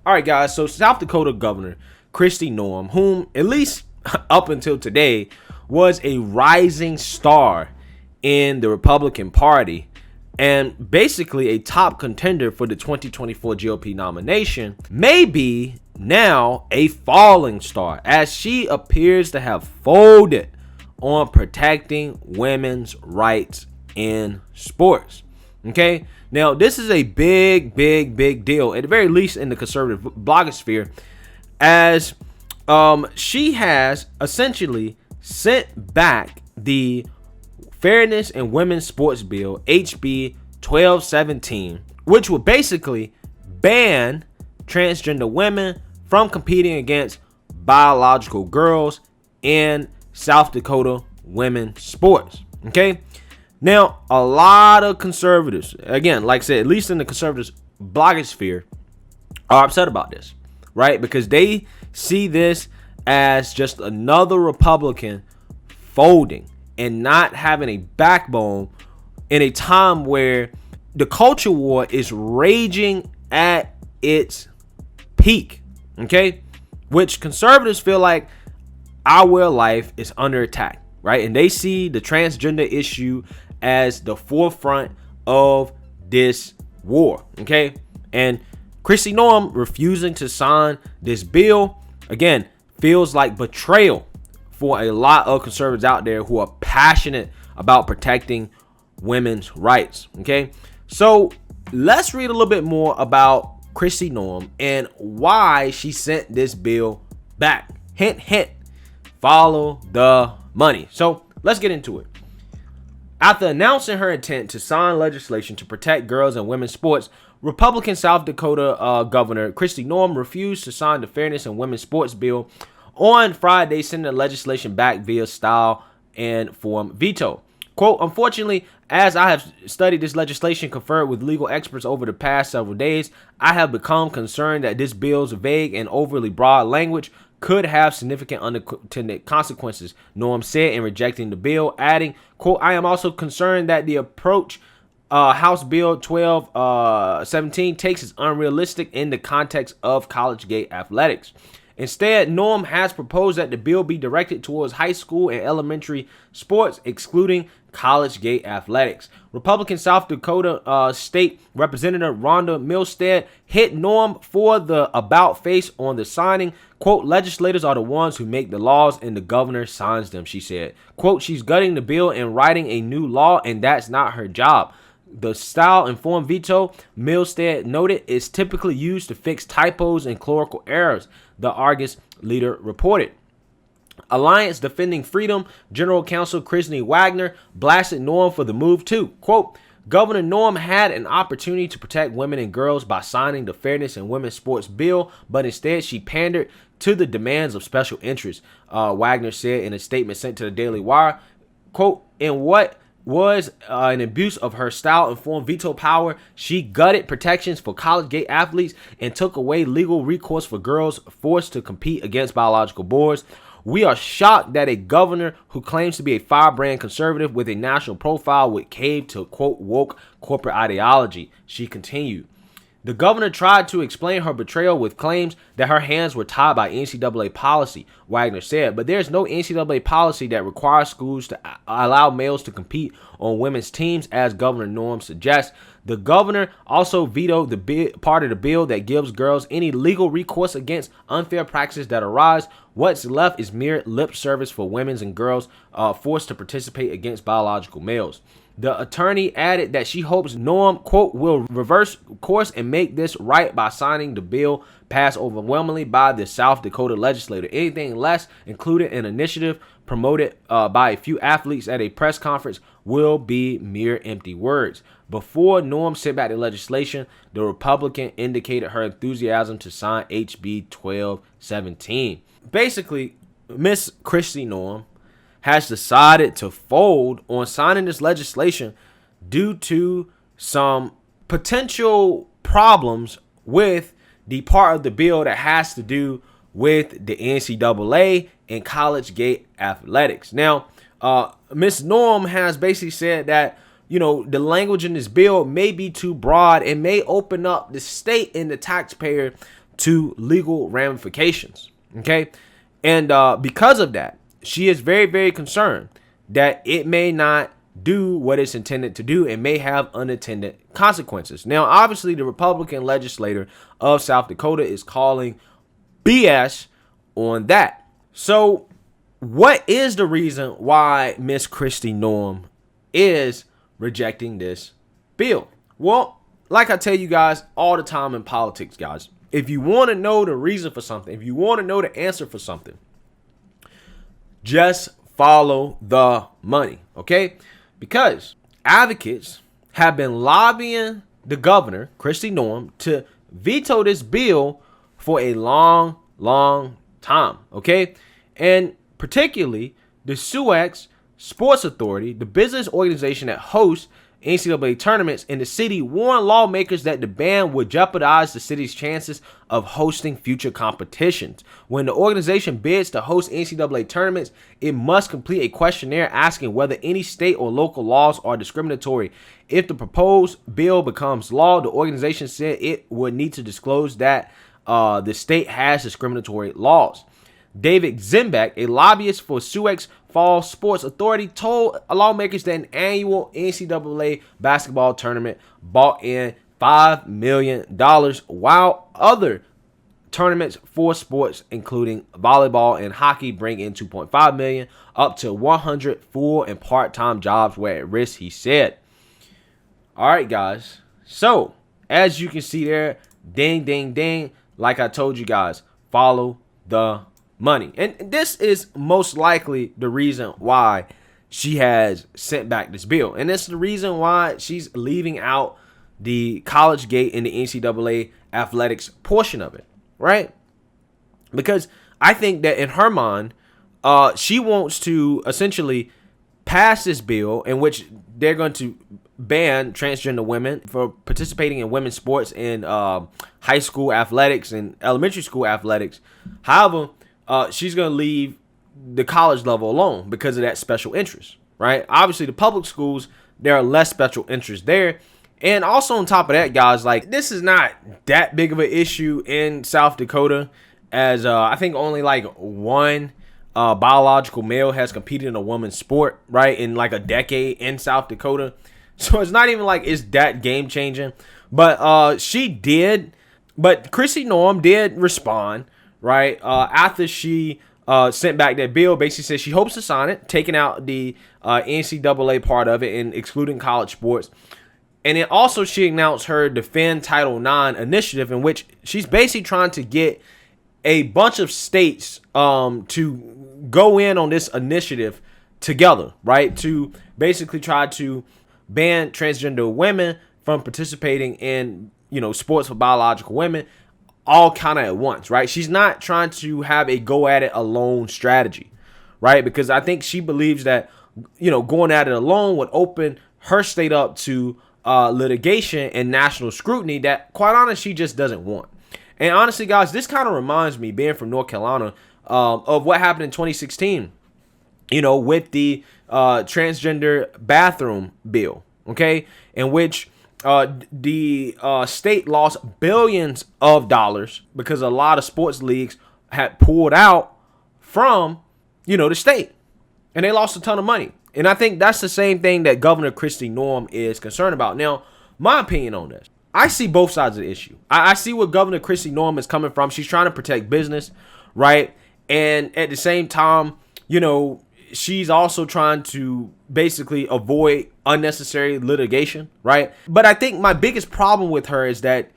All right, guys. So South Dakota Governor Kristi Noem, whom at least up until today was a rising star in the Republican Party and basically a top contender for the 2024 GOP nomination, may be now a falling star as she appears to have folded on protecting women's rights in sports. Okay, now this is a big deal, at the very least in the conservative blogosphere, as she has essentially sent back the Fairness in Women's Sports Bill, HB 1217, which would basically ban transgender women from competing against biological girls in South Dakota women's sports. Okay, now a lot of conservatives, again, like I said, at least in the conservative blogosphere, are upset about this, right? Because they see this as just another Republican folding and not having a backbone in a time where the culture war is raging at its peak, okay? Which conservatives feel like our way of life is under attack, right? And they see the transgender issue as the forefront of this war, okay? And Kristi Noem refusing to sign this bill, again, feels like betrayal for a lot of conservatives out there who are passionate about protecting women's rights. Okay, so let's read a little bit more about Kristi Noem and why she sent this bill back. Hint, hint, follow the money. So let's get into it. After announcing her intent to sign legislation to protect girls and women's sports, Republican South Dakota Governor Kristi Noem refused to sign the Fairness in Women's Sports Bill on Friday, sending the legislation back via style and form veto. Quote, unfortunately, as I have studied this legislation conferred with legal experts over the past several days, I have become concerned that this bill's vague and overly broad language could have significant unintended consequences, Noem said in rejecting the bill, adding, quote, I am also concerned that the approach House Bill 1217 takes is unrealistic in the context of collegiate athletics. Instead, Noem has proposed that the bill be directed towards high school and elementary sports, excluding collegiate athletics. Republican South Dakota State Representative Rhonda Milstead hit Noem for the about face on the signing. Quote, legislators are the ones who make the laws and the governor signs them, she said. Quote, she's gutting the bill and writing a new law, and that's not her job. The style and form veto, Milstead noted, is typically used to fix typos and clerical errors, the Argus leader reported. Alliance Defending Freedom General Counsel Kristi Wagner blasted Noem for the move too. Quote, Governor Noem had an opportunity to protect women and girls by signing the Fairness in Women's Sports Bill, but instead she pandered to the demands of special interests, Wagner said in a statement sent to the Daily Wire. Quote, in what was an abuse of her style and form veto power, she gutted protections for collegiate athletes and took away legal recourse for girls forced to compete against biological boards. We are shocked that a governor who claims to be a firebrand conservative with a national profile would cave to, quote, woke corporate ideology, she continued. The governor tried to explain her betrayal with claims that her hands were tied by NCAA policy, Wagner said, but there's no NCAA policy that requires schools to allow males to compete on women's teams, as Governor Noem suggests. The governor also vetoed the part of the bill that gives girls any legal recourse against unfair practices that arise. What's left is mere lip service for women and girls forced to participate against biological males. The attorney added that she hopes Noem, quote, will reverse course and make this right by signing the bill passed overwhelmingly by the South Dakota legislature. Anything less, including an initiative promoted by a few athletes at a press conference, will be mere empty words. Before Noem sent back the legislation, the Republican indicated her enthusiasm to sign HB 1217. Basically, Miss Kristi Noem has decided to fold on signing this legislation due to some potential problems with the part of the bill that has to do with the NCAA and collegiate athletics. Now, Ms. Noem has basically said that, you know, the language in this bill may be too broad and may open up the state and the taxpayer to legal ramifications. Okay. And because of that, she is very, very concerned that it may not do what it's intended to do and may have unintended consequences. Now, obviously, the Republican legislator of South Dakota is calling BS on that. So what is the reason why Miss Kristi Noem is rejecting this bill? Well, like I tell you guys all the time in politics, guys, if you want to know the reason for something, if you want to know the answer for something, just follow the money, okay? Because advocates have been lobbying the governor, Kristi Noem, to veto this bill for a long, long time, okay? And particularly the SUEX Sports Authority, the business organization that hosts NCAA tournaments in the city, warned lawmakers that the ban would jeopardize the city's chances of hosting future competitions. When the organization bids to host NCAA tournaments, it must complete a questionnaire asking whether any state or local laws are discriminatory. If the proposed bill becomes law, the organization said it would need to disclose that the state has discriminatory laws. David Zimbeck, a lobbyist for SUEX Fall Sports Authority, told lawmakers that an annual NCAA basketball tournament brought in $5 million, while other tournaments for sports, including volleyball and hockey, bring in $2.5 million, up to 100 full and part-time jobs were at risk, he said. All right, guys. So, as you can see there, ding, ding, ding. Like I told you guys, follow the money. And this is most likely the reason why she has sent back this bill. And it's the reason why she's leaving out the collegiate and the NCAA athletics portion of it, right? Because I think that in her mind, she wants to essentially pass this bill in which they're going to ban transgender women for participating in women's sports in high school athletics and elementary school athletics. However, she's going to leave the college level alone because of that special interest, right? Obviously, the public schools, there are less special interests there. And also on top of that, guys, like, this is not that big of an issue in South Dakota, as I think only like one biological male has competed in a woman's sport, right, in like a decade in South Dakota. So it's not even like it's that game changing. But but Kristi Noem did respond, right, after she sent back that bill. Basically said she hopes to sign it, taking out the NCAA part of it and excluding college sports. And then also she announced her Defend Title IX initiative, in which she's basically trying to get a bunch of states to go in on this initiative together, right, to basically try to ban transgender women from participating in, sports for biological women, all kind of at once, right? She's not trying to have a go at it alone strategy, right? Because I think she believes that, going at it alone would open her state up to litigation and national scrutiny that, quite honestly, she just doesn't want. And honestly, guys, this kind of reminds me, being from North Carolina, of what happened in 2016, with the transgender bathroom bill, okay, in which the state lost billions of dollars because a lot of sports leagues had pulled out from, the state, and they lost a ton of money. And I think that's the same thing that Governor Kristi Noem is concerned about. Now, my opinion on this, I see both sides of the issue. I see where Governor Kristi Noem is coming from. She's trying to protect business, right? And at the same time, she's also trying to basically avoid unnecessary litigation, right? But I think my biggest problem with her is that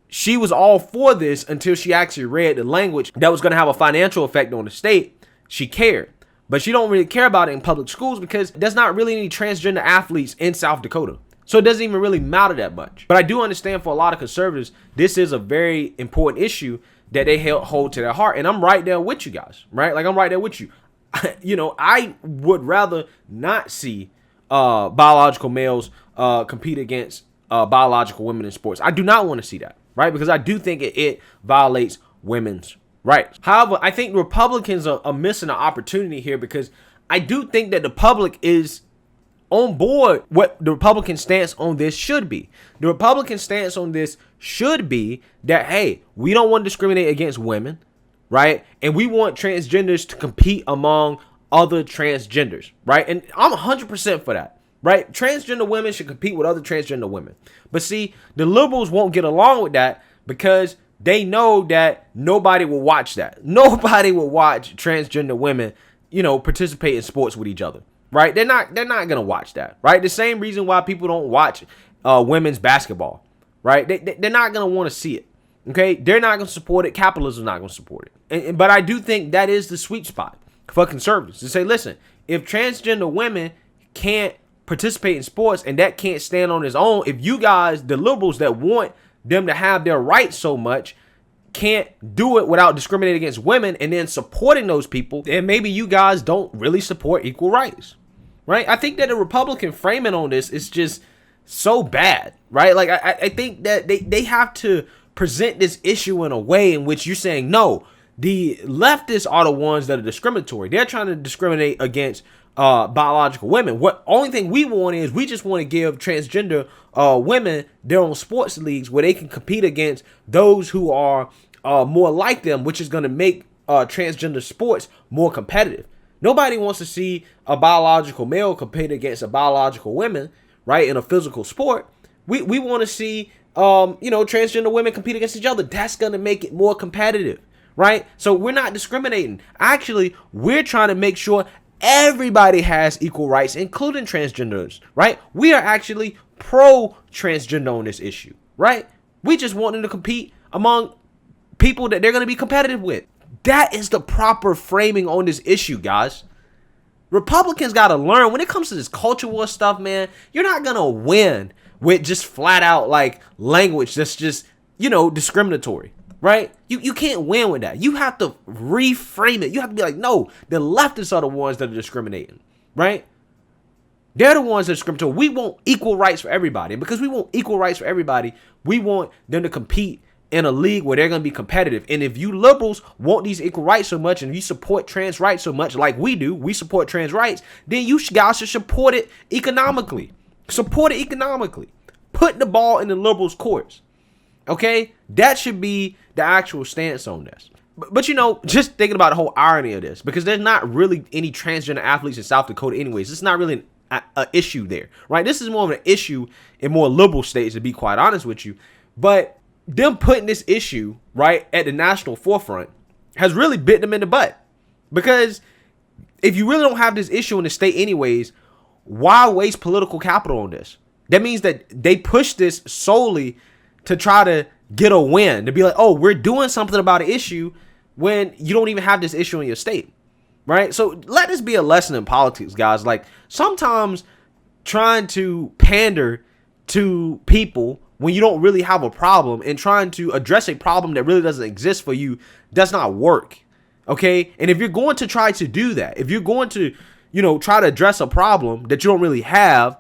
she was all for this until she actually read the language that was going to have a financial effect on the state. She cared. But she don't really care about it in public schools because there's not really any transgender athletes in South Dakota. So it doesn't even really matter that much. But I do understand for a lot of conservatives, this is a very important issue that they hold to their heart. And I'm right there with you guys, right? Like, I'm right there with you. I would rather not see biological males compete against biological women in sports. I do not want to see that, right? Because I do think it violates women's rights. However, I think Republicans are missing an opportunity here, because I do think that the public is on board what the Republican stance on this should be. The Republican stance on this should be that, hey, we don't want to discriminate against women, right? And we want transgenders to compete among other transgenders, right? And I'm 100% for that, right? Transgender women should compete with other transgender women. But see, the liberals won't get along with that because they know that nobody will watch that. Nobody will watch transgender women, participate in sports with each other, right? They're not going to watch that, right? The same reason why people don't watch women's basketball, right? They're not going to want to see it, okay? They're not going to support it. Capitalism is not going to support it. But I do think that is the sweet spot for conservatives to say, listen, if transgender women can't participate in sports and that can't stand on its own, if you guys, the liberals that want them to have their rights so much, can't do it without discriminating against women and then supporting those people, then maybe you guys don't really support equal rights, right? I think that the Republican framing on this is just so bad, right? Like, I think that they have to present this issue in a way in which you're saying, no, the leftists are the ones that are discriminatory. They're trying to discriminate against biological women. What only thing we want is we just want to give transgender women their own sports leagues where they can compete against those who are more like them, which is going to make transgender sports more competitive. Nobody wants to see a biological male compete against a biological woman, right, in a physical sport. We want to see transgender women compete against each other. That's going to make it more competitive, right? So we're not discriminating. Actually, we're trying to make sure everybody has equal rights, including transgenders, right? We are actually pro-transgender on this issue, right? We just want them to compete among people that they're going to be competitive with. That is the proper framing on this issue, guys. Republicans got to learn when it comes to this culture war stuff, man, you're not going to win with just flat out like language that's just, discriminatory. Right? You can't win with that. You have to reframe it. You have to be like, no, the leftists are the ones that are discriminating. Right? They're the ones that are discriminatory. We want equal rights for everybody. And because we want equal rights for everybody, we want them to compete in a league where they're going to be competitive. And if you liberals want these equal rights so much and you support trans rights so much like we do, we support trans rights, then you guys should support it economically. Support it economically. Put the ball in the liberals' courts. Okay? That should be the actual stance on this. But just thinking about the whole irony of this, because there's not really any transgender athletes in South Dakota anyways. It's not really an issue there, right? This is more of an issue in more liberal states, to be quite honest with you. But them putting this issue, right, at the national forefront has really bit them in the butt. Because if you really don't have this issue in the state anyways, why waste political capital on this? That means that they push this solely to try to get a win, to be like, oh, we're doing something about an issue when you don't even have this issue in your state, right? So let this be a lesson in politics, guys. Like, sometimes trying to pander to people when you don't really have a problem and trying to address a problem that really doesn't exist for you does not work, okay? And if you're going to try to do that, if you're going to, try to address a problem that you don't really have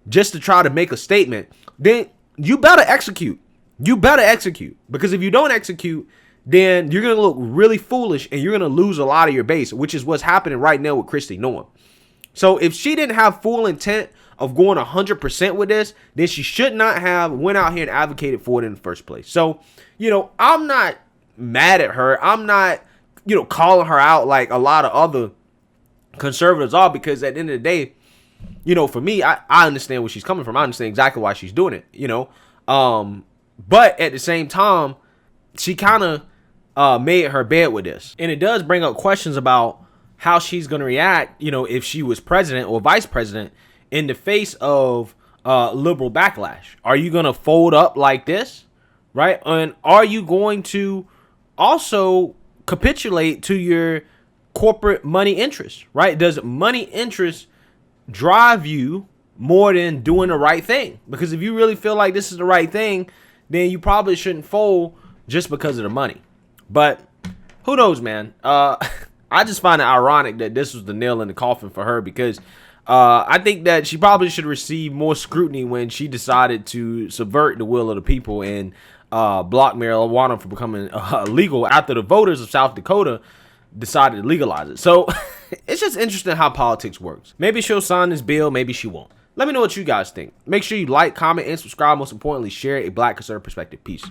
just to try to make a statement, then you better execute. You better execute, because if you don't execute, then you're going to look really foolish and you're going to lose a lot of your base, which is what's happening right now with Kristi Noem. So if she didn't have full intent of going 100% with this, then she should not have went out here and advocated for it in the first place. So, I'm not mad at her. I'm not, calling her out like a lot of other conservatives are, because at the end of the day, for me, I understand where she's coming from. I understand exactly why she's doing it, but at the same time, she kind of made her bed with this. And it does bring up questions about how she's going to react, if she was president or vice president in the face of liberal backlash. Are you going to fold up like this, right? And are you going to also capitulate to your corporate money interests, right? Does money interest drive you more than doing the right thing? Because if you really feel like this is the right thing, then you probably shouldn't fold just because of the money. But who knows, man? I just find it ironic that this was the nail in the coffin for her, because I think that she probably should receive more scrutiny when she decided to subvert the will of the people and block marijuana from becoming legal after the voters of South Dakota decided to legalize it. So it's just interesting how politics works. Maybe she'll sign this bill, maybe she won't. Let me know what you guys think. Make sure you like, comment, and subscribe. Most importantly, share a Black conservative perspective. Peace.